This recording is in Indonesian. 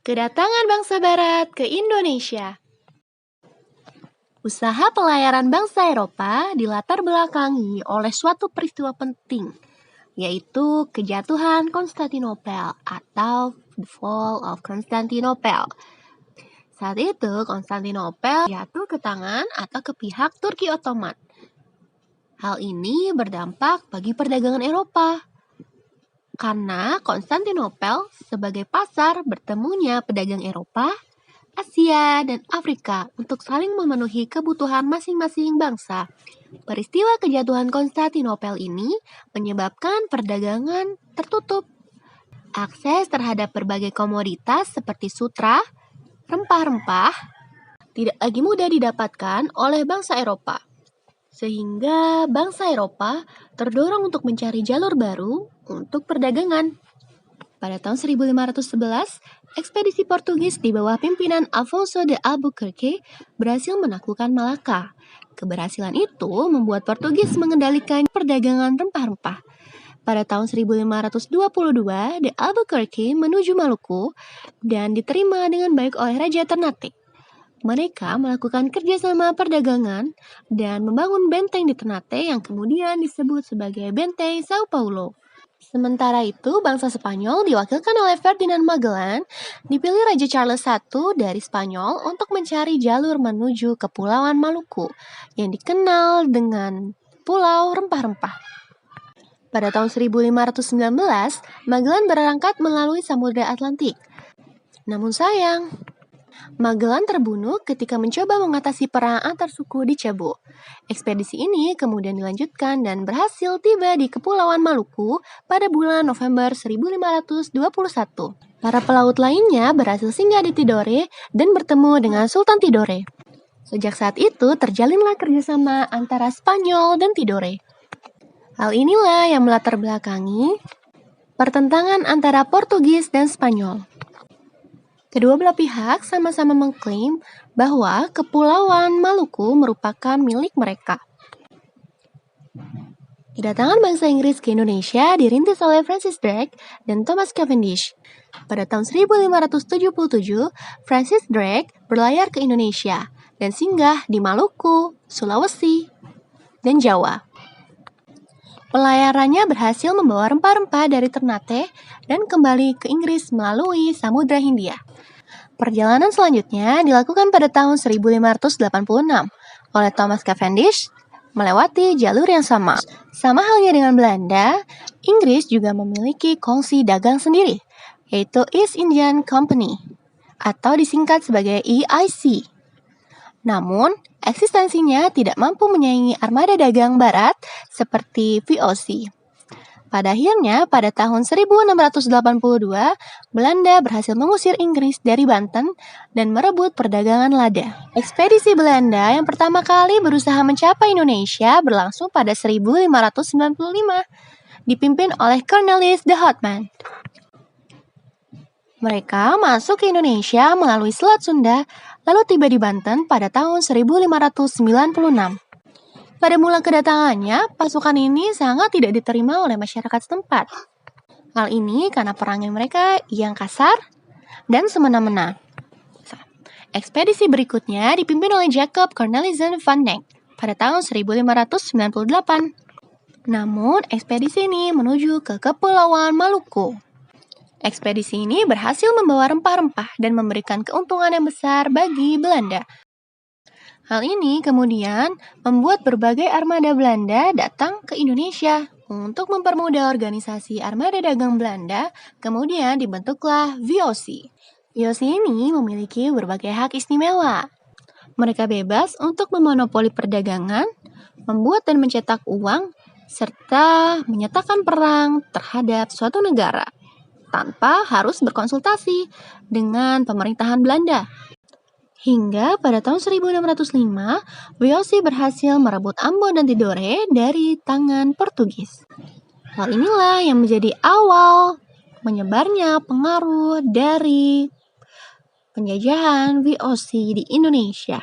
Kedatangan bangsa Barat ke Indonesia. Usaha pelayaran bangsa Eropa dilatar belakangi oleh suatu peristiwa penting, yaitu kejatuhan Konstantinopel atau The Fall of Constantinople. Saat itu, Konstantinopel jatuh ke tangan atau ke pihak Turki Ottoman. Hal ini berdampak bagi perdagangan Eropa, karena Konstantinopel sebagai pasar bertemunya pedagang Eropa, Asia, dan Afrika untuk saling memenuhi kebutuhan masing-masing bangsa. Peristiwa kejatuhan Konstantinopel ini menyebabkan perdagangan tertutup. Akses terhadap berbagai komoditas seperti sutra, rempah-rempah, tidak lagi mudah didapatkan oleh bangsa Eropa. Sehingga bangsa Eropa terdorong untuk mencari jalur baru untuk perdagangan. Pada tahun 1511, ekspedisi Portugis di bawah pimpinan Afonso de Albuquerque berhasil menaklukkan Malaka. Keberhasilan itu membuat Portugis mengendalikan perdagangan rempah-rempah. Pada tahun 1522, de Albuquerque menuju Maluku dan diterima dengan baik oleh Raja Ternate. Mereka melakukan kerjasama perdagangan dan membangun benteng di Ternate yang kemudian disebut sebagai Benteng Sao Paulo. Sementara itu, bangsa Spanyol diwakilkan oleh Ferdinand Magellan dipilih Raja Charles I dari Spanyol untuk mencari jalur menuju Kepulauan Maluku yang dikenal dengan Pulau Rempah-Rempah. Pada tahun 1519, Magellan berangkat melalui Samudra Atlantik. Namun sayang, Magellan terbunuh ketika mencoba mengatasi perang antar suku di Cebu. Ekspedisi ini kemudian dilanjutkan dan berhasil tiba di Kepulauan Maluku pada bulan November 1521. Para pelaut lainnya berhasil singgah di Tidore dan bertemu dengan Sultan Tidore. Sejak saat itu terjalinlah kerjasama antara Spanyol dan Tidore. Hal inilah yang melatar belakangi pertentangan antara Portugis dan Spanyol. Kedua belah pihak sama-sama mengklaim bahwa Kepulauan Maluku merupakan milik mereka. Kedatangan bangsa Inggris ke Indonesia dirintis oleh Francis Drake dan Thomas Cavendish. Pada tahun 1577, Francis Drake berlayar ke Indonesia dan singgah di Maluku, Sulawesi, dan Jawa. Pelayarannya berhasil membawa rempah-rempah dari Ternate dan kembali ke Inggris melalui Samudra Hindia. Perjalanan selanjutnya dilakukan pada tahun 1586 oleh Thomas Cavendish melewati jalur yang sama. Sama halnya dengan Belanda, Inggris juga memiliki kongsi dagang sendiri, yaitu East Indian Company, atau disingkat sebagai EIC. Namun, eksistensinya tidak mampu menyaingi armada dagang barat seperti VOC. Pada akhirnya, pada tahun 1682, Belanda berhasil mengusir Inggris dari Banten dan merebut perdagangan lada. Ekspedisi Belanda yang pertama kali berusaha mencapai Indonesia berlangsung pada 1595, dipimpin oleh Cornelis de Houtman. Mereka masuk ke Indonesia melalui Selat Sunda, lalu tiba di Banten pada tahun 1596. Pada mula kedatangannya, pasukan ini sangat tidak diterima oleh masyarakat setempat. Hal ini karena perangnya mereka yang kasar dan semena-mena. Ekspedisi berikutnya dipimpin oleh Jacob Cornelissen van Dyck pada tahun 1598. Namun, ekspedisi ini menuju ke Kepulauan Maluku. Ekspedisi ini berhasil membawa rempah-rempah dan memberikan keuntungan yang besar bagi Belanda. Hal ini kemudian membuat berbagai armada Belanda datang ke Indonesia. Untuk mempermudah organisasi armada dagang Belanda, kemudian dibentuklah VOC. VOC ini memiliki berbagai hak istimewa. Mereka bebas untuk memonopoli perdagangan, membuat dan mencetak uang, serta menyatakan perang terhadap suatu negara tanpa harus berkonsultasi dengan pemerintahan Belanda. Hingga pada tahun 1605, VOC berhasil merebut Ambon dan Tidore dari tangan Portugis. Hal inilah yang menjadi awal menyebarnya pengaruh dari penjajahan VOC di Indonesia.